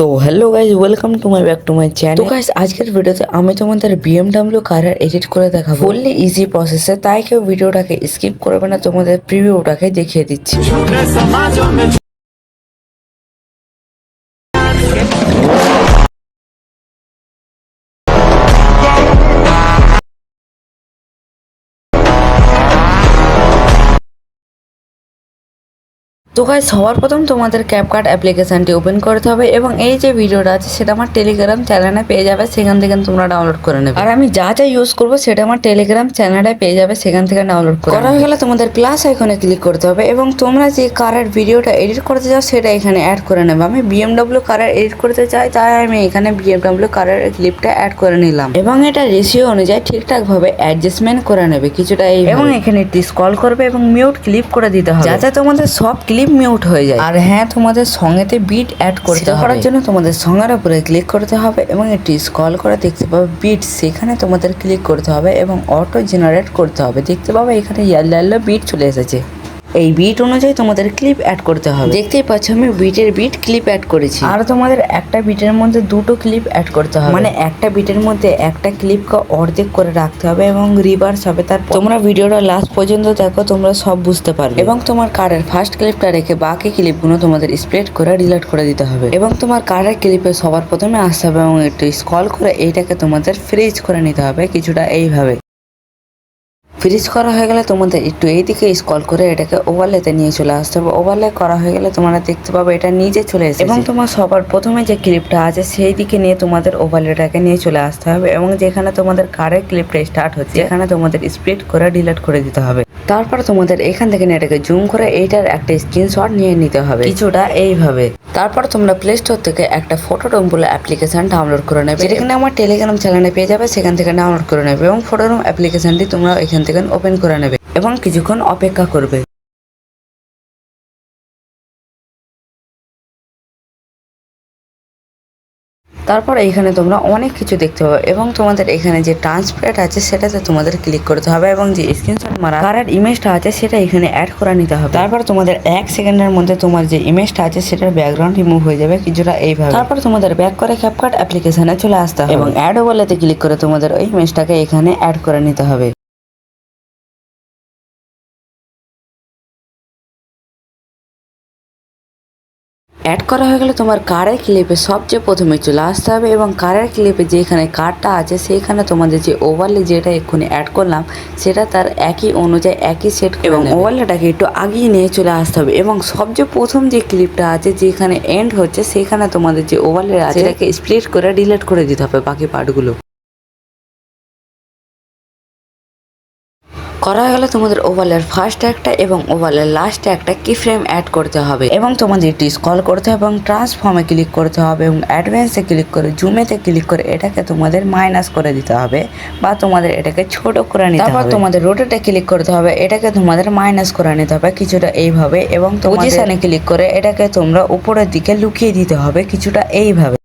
তো hello guys, welcome to my back to my channel. তো guys, আজকের ভিডিওতে আমি তোমাদের BMW কারের এডিট করে দেখাবো ফুললি ইজি প্রসেসে। তাই কেউ ভিডিওটাকে স্কিপ করবে না, তোমাদের প্রিভিউটাকে দেখিয়ে দিচ্ছি। তো গাইজ, সবার প্রথম তোমাদের ক্যাপকাট অ্যাপ্লিকেশনটি ওপেন করতে হবে এবং এই যে ভিডিওটা আছে সেটা আমার টেলিগ্রাম চ্যানেলে পেয়ে যাবে, সেখান থেকে তোমরা ডাউনলোড করে নেবে। আর আমি যা যা ইউজ করবো সেটা আমার টেলিগ্রাম চ্যানেলে পেয়ে যাবে, সেখান থেকে ডাউনলোড করা হয়ে গেলে তোমাদের প্লাস আইকনে ক্লিক করতে হবে এবং তোমরা যে কারের ভিডিওটা এডিট করতে চাও সেটা এখানে অ্যাড করে নেবে। আমি BMW কারের এডিট করতে চাই, তাই আমি এখানে BMW কারের ক্লিপটা অ্যাড করে নিলাম এবং এটা রেশিও অনুযায়ী ঠিকঠাক ভাবে অ্যাডজাস্টমেন্ট করে নেবে কিছুটা এই, এবং এখানে একটু স্ক্রল করবে এবং মিউট ক্লিপ করে দিতে হবে যাতে তোমাদের সব ক্লিপ মিউট হয়ে যায়। আর হ্যাঁ, তোমাদের সঙ্গেতে বিট অ্যাড করতে করার জন্য তোমাদের সঙ্গের উপরে ক্লিক করতে হবে এবং একটু স্ক্রল করে দেখতে পাবে বিট, সেখানে তোমাদের ক্লিক করতে হবে এবং অটো জেনারেট করতে হবে। দেখতে পাবে এখানে ইয়েলো বিট চলে এসেছে। এই বিট অনুযায়ী তোমাদের ক্লিপ অ্যাড করতে হবে। দেখতেই পাচ্ছ আমি বিট ক্লিপ অ্যাড করেছি। আর তোমাদের একটা বিটের মধ্যে দুটো ক্লিপ অ্যাড করতে হবে, মানে একটা বিটের মধ্যে একটা ক্লিপকে অর্ধেক করে রাখতে হবে এবং রিভার্স হবে। তারপর তোমরা ভিডিওটা লাস্ট পর্যন্ত দেখো, তোমরা সব বুঝতে পারবে। এবং তোমার কারের ফার্স্ট ক্লিপটা রেখে বাকি ক্লিপগুলো তোমাদের স্প্রেড করে ডিলিট করে দিতে হবে এবং তোমার কারের ক্লিপে সবার প্রথমে আসতে হবে এবং একটু স্ক্রল করে এইটাকে তোমাদের ফ্রিজ করে নিতে হবে কিছুটা এইভাবে। ফ্রিজ করা হয়ে গেলে তোমাদের একটু এইদিকে স্ক্রল করে এটাকে ওভারলেতে নিয়ে চলে আসতে হবে। ওভারলে করা হয়ে গেলে তোমরা দেখতে পাবে এটা নিচে চলে এসেছে এবং তোমার সবার প্রথমে যে ক্লিপটা আছে সেই দিকে নিয়ে তোমাদের ওভারলেটাকে নিয়ে চলে আসতে হবে এবং যেখানে তোমাদের কারের ক্লিপটা স্টার্ট হচ্ছে এখানে তোমাদের স্প্লিট করে ডিলিট করে দিতে হবে। তারপর তোমাদের এখান থেকে এটাকে জুম করে এইটার একটা স্ক্রিনশট নিয়ে নিতে হবে কিছুটা এইভাবে। তারপর তোমরা প্লে স্টোর থেকে একটা ফটোরুম বলে অ্যাপ্লিকেশন ডাউনলোড করে নেবে, যেটা কিনা আমার টেলিগ্রাম চ্যানেলে পেয়ে যাবে, সেখান থেকে ডাউনলোড করে নেবে এবং ফটোরুম অ্যাপ্লিকেশনটি তোমরা এখান থেকে ওপেন করে নেবে এবং কিছুক্ষণ অপেক্ষা করবে। তারপর এইখানে তোমরা অনেক কিছু দেখতে পাবে এবং তোমাদের এখানে যে ট্রান্সপ্লেট আছে সেটাতে তোমাদের ক্লিক করতে হবে এবং যে স্ক্রিনশট মারা কারের ইমেজটা আছে সেটা এখানে অ্যাড করে নিতে হবে। তারপর তোমাদের 1 সেকেন্ডের মধ্যে তোমার যে ইমেজটা আছে সেটার ব্যাকগ্রাউন্ড রিমুভ হয়ে যাবে কিছুটা এইভাবে। তারপর তোমাদের ব্যাক করে ক্যাপকাট অ্যাপ্লিকেশনে চলে আসতে হবে এবং অ্যাড ওভারলেতে ক্লিক করে তোমাদের ওই ইমেজটাকে এখানে অ্যাড করে নিতে হবে। অ্যাড করা হয়ে গেলে তোমার কারের ক্লিপে সবচেয়ে প্রথমে চলে আসতে হবে এবং কারের ক্লিপে যেখানে কারটা আছে সেইখানে তোমাদের যে ওভারলে যেটা এক্ষুনি অ্যাড করলাম সেটা তার একই অনুযায়ী একই সেট এবং ওভারলেটাকে একটু আগিয়ে নিয়ে চলে আসতে হবে এবং সবচেয়ে প্রথম যে ক্লিপটা আছে যেখানে এন্ড হচ্ছে সেখানে তোমাদের যে ওভারলে আছে সেটাকে স্প্লিট করে ডিলিট করে দিতে হবে বাকি পার্টগুলো। করা হয়ে গেলে তোমাদের ওভারলের ফার্স্ট একটা এবং ওভারলের লাস্ট একটা কি ফ্রেম অ্যাড করতে হবে এবং তোমাদের এটি স্ক্রল করতে হবে এবং ট্রান্সফর্মে ক্লিক করতে হবে এবং অ্যাডভান্সে ক্লিক করে জুমেতে ক্লিক করে এটাকে তোমাদের মাইনাস করে দিতে হবে বা তোমাদের এটাকে ছোট করে নিতে হবে। তারপর তোমাদের রোটেটে ক্লিক করতে হবে, এটাকে তোমাদের মাইনাস করে নিতে হবে কিছুটা এইভাবে এবং পজিশনে ক্লিক করে এটাকে তোমরা উপরের দিকে লুকিয়ে দিতে হবে কিছুটা এইভাবে।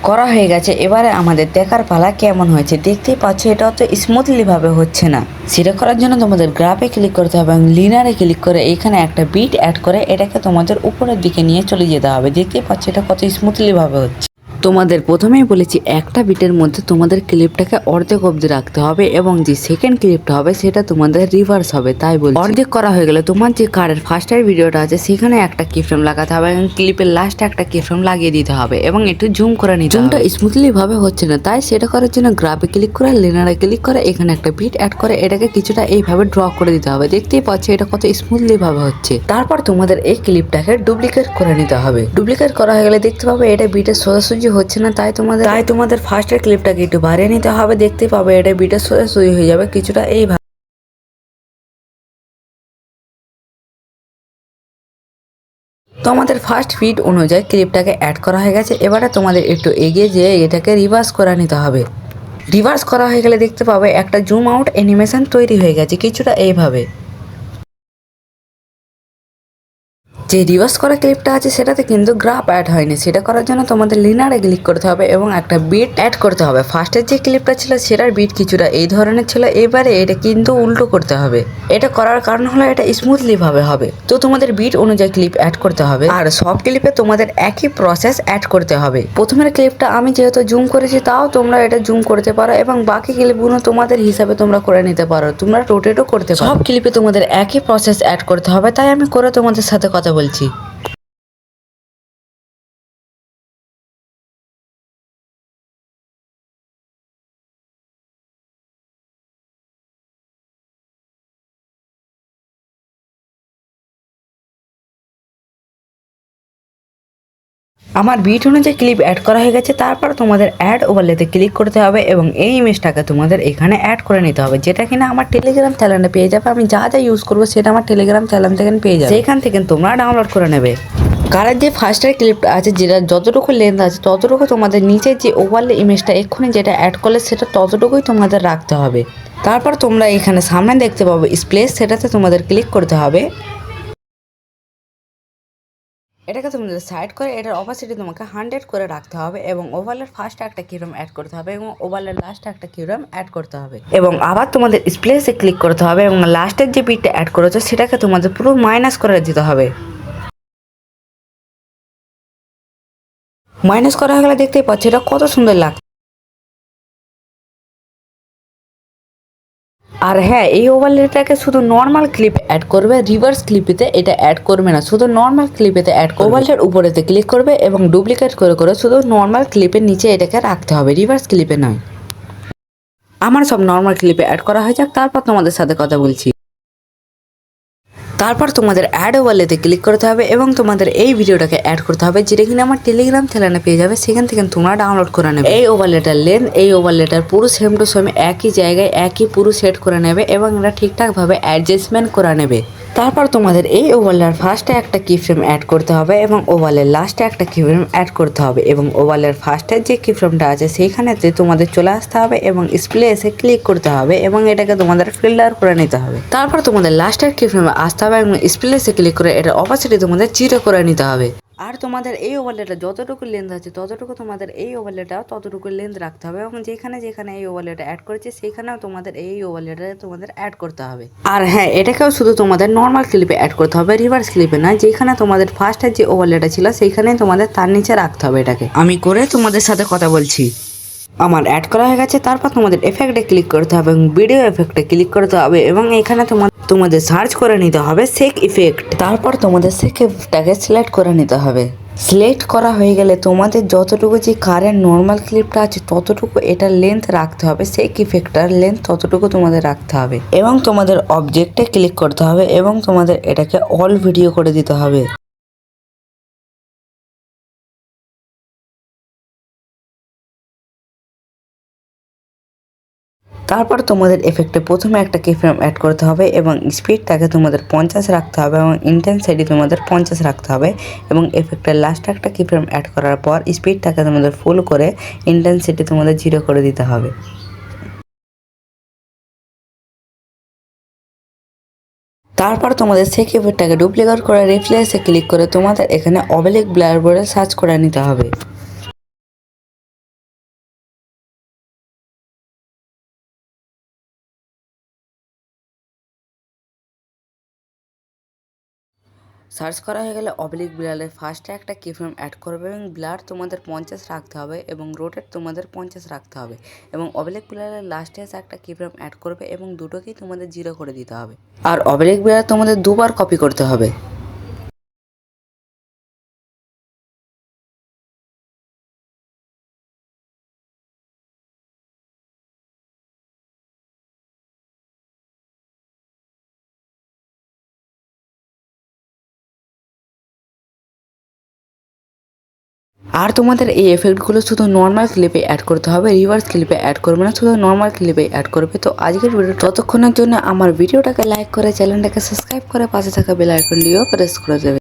করা হয়ে গেছে, এবারে আমাদের দেখার পালা কেমন হয়েছে। দেখতেই পাচ্ছ এটা অত স্মুথলি ভাবে হচ্ছে না। সেটা করার জন্য তোমাদের গ্রাফে ক্লিক করতে হবে এবং লিনারে ক্লিক করে এখানে একটা বিট অ্যাড করে এটাকে তোমাদের উপরের দিকে নিয়ে চলে যেতে হবে। দেখতেই পাচ্ছ এটা কত স্মুথলি ভাবে হচ্ছে। তোমাদের প্রথমেই বলেছি একটা বিটের মধ্যে তোমাদের ক্লিপটাকে অর্ধেক অবধি রাখতে হবে এবং যে সেকেন্ড ক্লিপটা হবে সেটা তোমাদের রিভার্স হবে। তাই বলছি অর্ধেক করা হয়ে গেলে তোমার যে কারের ফার্স্টের ভিডিওটা আছে সেখানে একটা কিফ্রেম লাগাতে হবে এবং ক্লিপের লাস্টে একটা কিফ্রেম লাগিয়ে দিতে হবে এবং একটু জুম করে নিতে হবে। জুমটা স্মুথলি ভাবে হচ্ছে না, তাই সেটা করার জন্য গ্রাফে ক্লিক করে লিনারে ক্লিক করে এখানে একটা বিট অ্যাড করে এটাকে কিছুটা এইভাবে ড্র করে দিতে হবে। দেখতেই পাচ্ছ এটা কত স্মুথলি ভাবে হচ্ছে। তারপর তোমাদের এই ক্লিপটাকে ডুপ্লিকেট করে নিতে হবে। ডুপ্লিকেট করা হয়ে গেলে দেখতে পাবে এটা বিটের সোজাসুজি হচ্ছে না, তাই তোমাদের ফার্স্টের ক্লিপটাকে একটু বাড়িয়ে নিতে হবে। দেখতে পাবে এটা বিটের সোজাসুজি হয়ে যাবে কিছুটা এইভাবে। তো আমাদের ফার্স্ট ফিড অনুযায়ী ক্লিপটাকে অ্যাড করা হয়ে গেছে। এবারে তোমাদের একটু এগিয়ে যেয়ে এটাকে রিভার্স করে নিতে হবে। রিভার্স করা হয়ে গেলে দেখতে পাবে একটা জুম আউট অ্যানিমেশন তৈরি হয়ে গেছে কিছুটা এইভাবে। যে রিভার্স করা ক্লিপটা আছে সেটাতে কিন্তু গ্রাফ অ্যাড হয়নি, সেটা করার জন্য তোমাদের লিনারে ক্লিক করতে হবে এবং একটা বিট অ্যাড করতে হবে। ফার্স্টের যে ক্লিপটা ছিল সেটার বিট কিছুটা এই ধরনের ছিল, এবারে এটা কিন্তু উল্টো করতে হবে। এটা করার কারণ হলো এটা স্মুথলি ভাবে হবে, তো তোমাদের বিট অনুযায়ী ক্লিপ অ্যাড করতে হবে। আর সব ক্লিপে তোমাদের একই প্রসেস অ্যাড করতে হবে। প্রথমের ক্লিপটা আমি যেহেতু জুম করেছি, তাও তোমরা এটা জুম করতে পারো এবং বাকি ক্লিপগুলো তোমাদের হিসাবে তোমরা করে নিতে পারো, তোমরা রোটেটও করতে পারো। সব ক্লিপে তোমাদের একই প্রসেস অ্যাড করতে হবে, তাই আমি করে তোমাদের সাথে কথা বলছি। আমার বিট অনুযায়ী ক্লিপ অ্যাড করা হয়ে গেছে। তারপর তোমাদের অ্যাড ওভারলেতে ক্লিক করতে হবে এবং এই ইমেজটাকে তোমাদের এখানে অ্যাড করে নিতে হবে, যেটা কিনা আমার টেলিগ্রাম চ্যানেলে পেয়ে যাবে। আমি যা যা ইউজ করবো সেটা আমার টেলিগ্রাম চ্যানেল থেকে পেয়ে যাবে, সেখান থেকে তোমরা ডাউনলোড করে নেবে। কারের যে ফার্স্টের ক্লিপটা আছে, যেটা যতটুকু লেন্থ আছে ততটুকু তোমাদের নিচের যে ওভারলে ইমেজটা এক্ষুনি যেটা অ্যাড করলে সেটা ততটুকুই তোমাদের রাখতে হবে। তারপর তোমরা এখানে সামনে দেখতে পাবে স্প্লেস, সেটাতে তোমাদের ক্লিক করতে হবে। এটাকে তোমাদের সাইড করে এটার অপাসিটি তোমাকে 100 করে রাখতে হবে এবং ওভারলের ফার্স্ট একটা কিরম অ্যাড করতে হবে এবং ওভারলের লাস্ট একটা কিরম অ্যাড করতে হবে এবং আবার তোমাদের স্প্লেসে ক্লিক করতে হবে এবং লাস্টের যে বিটটা অ্যাড করেছো সেটাকে তোমাদের পুরো মাইনাস করে দিতে হবে। মাইনাস করা হয়ে গেলে দেখতেই পাচ্ছ এটা কত সুন্দর লাগছে। আর হ্যাঁ, এই ওভারলেটাকে শুধু নর্মাল ক্লিপ অ্যাড করবে, রিভার্স ক্লিপেতে এটা অ্যাড করবে না, শুধু নর্মাল ক্লিপেতে অ্যাড করবে। ওভারলের উপরেতে ক্লিক করবে এবং ডুপ্লিকেট করে করে শুধু নর্মাল ক্লিপের নিচে এটাকে রাখতে হবে, রিভার্স ক্লিপে নয়। আমার সব নর্মাল ক্লিপে অ্যাড করা হয়ে যাক, তারপর তোমাদের সাথে কথা বলছি। তারপর তোমাদের অ্যাড ওভারলেতে ক্লিক করতে হবে এবং তোমাদের এই ভিডিওটাকে অ্যাড করতে হবে, যেটা কিনা আমার টেলিগ্রাম চ্যানেলে পেয়ে যাবে, সেখান থেকে তোমরা ডাউনলোড করে নেবে। এই ওভারলেটার লেন্থ, এই ওভারলেটার পুরো সেম টু সেম একই জায়গায় একই পুরো সেট করে নেবে এবং এটা ঠিকঠাকভাবে অ্যাডজাস্টমেন্ট করে নেবে। তারপর তোমাদের এই ওভারলের ফার্স্টে একটা কিফ্রেম অ্যাড করতে হবে এবং ওভারলের লাস্টে একটা কিফ্রেম অ্যাড করতে হবে এবং ওভারলের ফার্স্টের যে কিফ্রেমটা আছে সেইখানেতে তোমাদের চলে আসতে হবে এবং স্প্লেসে ক্লিক করতে হবে এবং এটাকে তোমাদের ফিল্টার করে নিতে হবে। তারপর তোমাদের লাস্টের কিফ্রেমে আসতে হবে এবং স্প্লেসে ক্লিক করে এটার অপাসিটি তোমাদের 0 করে নিতে হবে। আর তোমাদের এই ওভারলেটা যতটুকু লেন্থ আছে ততটুকু তোমাদের এই ওভারলেটাও ততটুকু লেন্থ রাখতে হবে এবং যেখানে যেখানে এই ওভারলেটা অ্যাড করেছে সেইখানেও তোমাদের এই ওভারলেটা তোমাদের অ্যাড করতে হবে। আর হ্যাঁ, এটাকেও শুধু তোমাদের নর্মাল ক্লিপে অ্যাড করতে হবে, রিভার্স ক্লিপে না। যেখানে তোমাদের ফার্স্টের যে ওভারলেটা ছিল সেইখানে তোমাদের তার নিচে রাখতে হবে এটাকে। আমি করে তোমাদের সাথে কথা বলছি। আমার অ্যাড করা হয়ে গেছে। তারপর তোমাদের এফেক্টে ক্লিক করতে হবে এবং ভিডিও এফেক্টে ক্লিক করতে হবে এবং এখানে তোমাদের সার্চ করে নিতে হবে শেক ইফেক্ট। তারপর তোমাদের শেক ইফেক্টটাকে সিলেক্ট করে নিতে হবে। সিলেক্ট করা হয়ে গেলে তোমাদের যতটুকু যে কারেন্ট নর্মাল ক্লিপটা আছে ততটুকু এটার লেন্থ রাখতে হবে, শেক ইফেক্টটার লেন্থ ততটুকু তোমাদের রাখতে হবে এবং তোমাদের অবজেক্টে ক্লিক করতে হবে এবং তোমাদের এটাকে অল ভিডিও করে দিতে হবে। তারপর তোমাদের এফেক্টে প্রথমে একটা কিফ্রেম অ্যাড করতে হবে এবং স্পিডটাকে তোমাদের 50 রাখতে হবে এবং ইন্টেন্সিটি তোমাদের 50 রাখতে হবে এবং এফেক্টের লাস্টে একটা কিফ্রেম অ্যাড করার পর স্পিডটাকে তোমাদের ফুল করে ইন্টেন্সিটি তোমাদের 0 করে দিতে হবে। তারপর তোমাদের সেই কিফ্রেমটাকে ডুপ্লিকেট করে রিপ্লেসে ক্লিক করে তোমাদের এখানে অবলিক ব্লার বলে সার্চ করে নিতে হবে। সার্চ করা হয়ে গেলে অবলিক ব্লারের ফার্স্টে একটা কিফ্রেম অ্যাড করবে এবং ব্লার তোমাদের 50 রাখতে হবে এবং রোটেট তোমাদের 50 রাখতে হবে এবং অবলিক ব্লারের লাস্টে এসে একটা কিফ্রেম অ্যাড করবে এবং দুটোকেই তোমাদের 0 করে দিতে হবে। আর অবলিক ব্লার তোমাদের দুবার কপি করতে হবে। আর তোমাদের এই এফেক্টগুলো শুধু নর্মাল ক্লিপে অ্যাড করতে হবে, রিভার্স ক্লিপে অ্যাড করবে না, শুধু নর্মাল ক্লিপে অ্যাড করবে। তো আজকের ভিডিও ততক্ষণের জন্য আমার ভিডিওটাকে লাইক করে চ্যানেলটাকে সাবস্ক্রাইব করে পাশে থাকা বেল আইকনটিও প্রেস করে দেবে।